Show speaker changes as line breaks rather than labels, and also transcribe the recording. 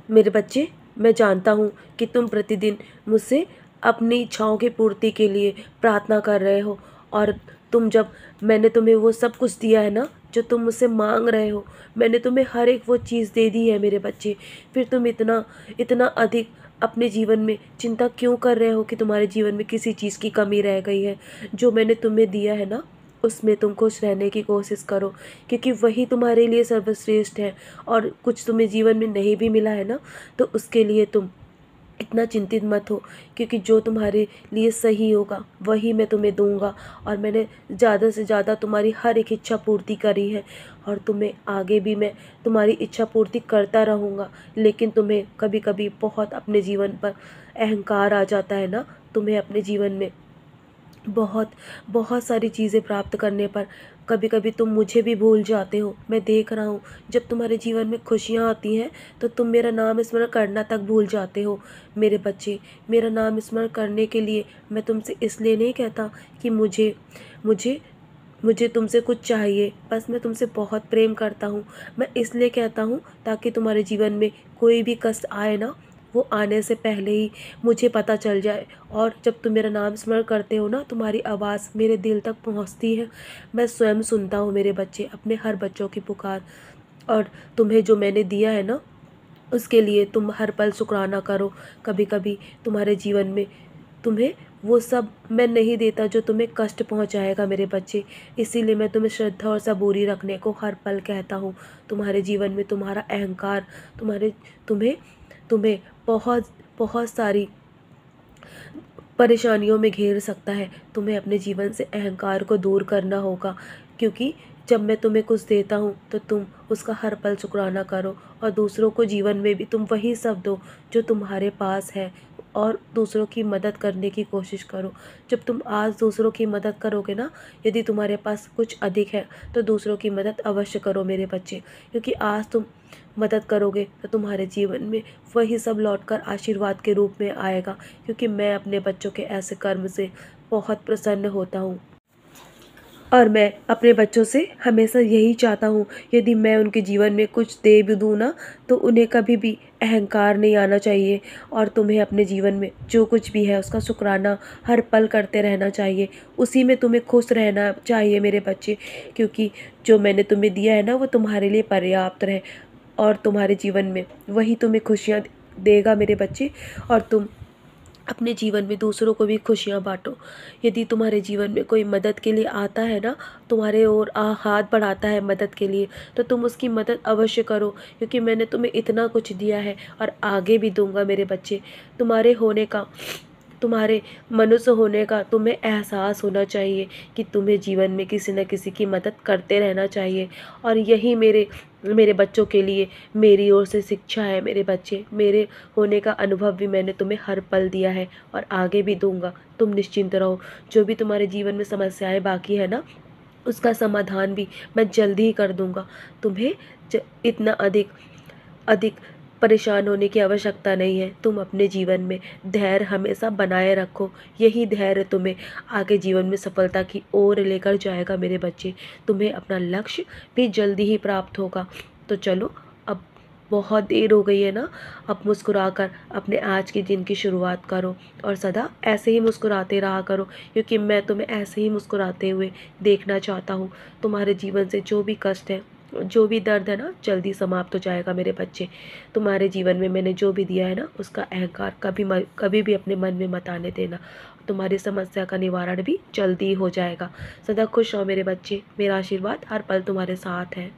मेरे बच्चे, मैं जानता हूँ कि तुम प्रतिदिन मुझसे अपनी इच्छाओं की पूर्ति के लिए प्रार्थना कर रहे हो, और तुम जब मैंने तुम्हें वो सब कुछ दिया है ना जो तुम मुझसे मांग रहे हो, मैंने तुम्हें हर एक वो चीज़ दे दी है मेरे बच्चे, फिर तुम इतना इतना अधिक अपने जीवन में चिंता क्यों कर रहे हो कि तुम्हारे जीवन में किसी चीज़ की कमी रह गई है। जो मैंने तुम्हें दिया है ना, उसमें तुम खुश रहने की कोशिश करो, क्योंकि वही तुम्हारे लिए सर्वश्रेष्ठ है। और कुछ तुम्हें जीवन में नहीं भी मिला है ना, तो उसके लिए तुम इतना चिंतित मत हो, क्योंकि जो तुम्हारे लिए सही होगा वही मैं तुम्हें दूंगा। और मैंने ज़्यादा से ज़्यादा तुम्हारी हर एक इच्छा पूर्ति करी है, और तुम्हें आगे भी मैं तुम्हारी इच्छा पूर्ति करता रहूँगा। लेकिन तुम्हें कभी कभी बहुत अपने जीवन पर अहंकार आ जाता है ना, तुम्हें अपने जीवन में बहुत बहुत सारी चीज़ें प्राप्त करने पर कभी कभी तुम मुझे भी भूल जाते हो। मैं देख रहा हूँ, जब तुम्हारे जीवन में खुशियाँ आती हैं तो तुम मेरा नाम स्मरण करना तक भूल जाते हो। मेरे बच्चे, मेरा नाम स्मरण करने के लिए मैं तुमसे इसलिए नहीं कहता कि मुझे मुझे मुझे तुमसे कुछ चाहिए, बस मैं तुमसे बहुत प्रेम करता हूँ। मैं इसलिए कहता हूँ ताकि तुम्हारे जीवन में कोई भी कष्ट आए ना, वो आने से पहले ही मुझे पता चल जाए। और जब तुम मेरा नाम स्मरण करते हो ना, तुम्हारी आवाज़ मेरे दिल तक पहुँचती है। मैं स्वयं सुनता हूँ मेरे बच्चे, अपने हर बच्चों की पुकार। और तुम्हें जो मैंने दिया है ना, उसके लिए तुम हर पल शुक्राना करो। कभी कभी तुम्हारे जीवन में तुम्हें वो सब मैं नहीं देता जो तुम्हें कष्ट पहुंचाएगा मेरे बच्चे। इसीलिए मैं तुम्हें श्रद्धा और सबूरी रखने को हर पल कहता हूँ। तुम्हारे जीवन में तुम्हारा अहंकार तुम्हारे तुम्हें तुम्हें बहुत बहुत सारी परेशानियों में घेर सकता है। तुम्हें अपने जीवन से अहंकार को दूर करना होगा, क्योंकि जब मैं तुम्हें कुछ देता हूँ तो तुम उसका हर पल शुक्राना करो, और दूसरों को जीवन में भी तुम वही सब दो जो तुम्हारे पास है, और दूसरों की मदद करने की कोशिश करो। जब तुम आज दूसरों की मदद करोगे ना, यदि तुम्हारे पास कुछ अधिक है तो दूसरों की मदद अवश्य करो मेरे बच्चे, क्योंकि आज तुम मदद करोगे तो तुम्हारे जीवन में वही सब लौटकर आशीर्वाद के रूप में आएगा। क्योंकि मैं अपने बच्चों के ऐसे कर्म से बहुत प्रसन्न होता हूँ, और मैं अपने बच्चों से हमेशा यही चाहता हूँ, यदि मैं उनके जीवन में कुछ दे भी दूँ ना, तो उन्हें कभी भी अहंकार नहीं आना चाहिए। और तुम्हें अपने जीवन में जो कुछ भी है उसका शुक्राना हर पल करते रहना चाहिए, उसी में तुम्हें खुश रहना चाहिए मेरे बच्चे। क्योंकि जो मैंने तुम्हें दिया है ना, वो तुम्हारे लिए पर्याप्त रहे, और तुम्हारे जीवन में वही तुम्हें खुशियाँ देगा मेरे बच्चे। और तुम अपने जीवन में दूसरों को भी खुशियाँ बांटो। यदि तुम्हारे जीवन में कोई मदद के लिए आता है ना, तुम्हारे ओर हाथ बढ़ाता है मदद के लिए, तो तुम उसकी मदद अवश्य करो, क्योंकि मैंने तुम्हें इतना कुछ दिया है और आगे भी दूंगा मेरे बच्चे। तुम्हारे होने का तुम्हारे मनुष्य होने का तुम्हें एहसास होना चाहिए कि तुम्हें जीवन में किसी न किसी की मदद करते रहना चाहिए। और यही मेरे मेरे बच्चों के लिए मेरी ओर से शिक्षा है मेरे बच्चे। मेरे होने का अनुभव भी मैंने तुम्हें हर पल दिया है और आगे भी दूंगा। तुम निश्चिंत रहो, जो भी तुम्हारे जीवन में समस्याएं बाकी है ना, उसका समाधान भी मैं जल्दी ही कर दूंगा। तुम्हें इतना अधिक अधिक परेशान होने की आवश्यकता नहीं है। तुम अपने जीवन में धैर्य हमेशा बनाए रखो, यही धैर्य तुम्हें आगे जीवन में सफलता की ओर लेकर जाएगा मेरे बच्चे। तुम्हें अपना लक्ष्य भी जल्दी ही प्राप्त होगा। तो चलो, अब बहुत देर हो गई है ना, अब मुस्कुराकर अपने आज के दिन की शुरुआत करो, और सदा ऐसे ही मुस्कुराते रहा करो, क्योंकि मैं तुम्हें ऐसे ही मुस्कुराते हुए देखना चाहता हूँ। तुम्हारे जीवन से जो भी कष्ट है, जो भी दर्द है ना, जल्दी समाप्त हो जाएगा मेरे बच्चे। तुम्हारे जीवन में मैंने जो भी दिया है ना, उसका अहंकार कभी भी अपने मन में मत आने देना। तुम्हारी समस्या का निवारण भी जल्दी हो जाएगा। सदा खुश रहो मेरे बच्चे, मेरा आशीर्वाद हर पल तुम्हारे साथ है।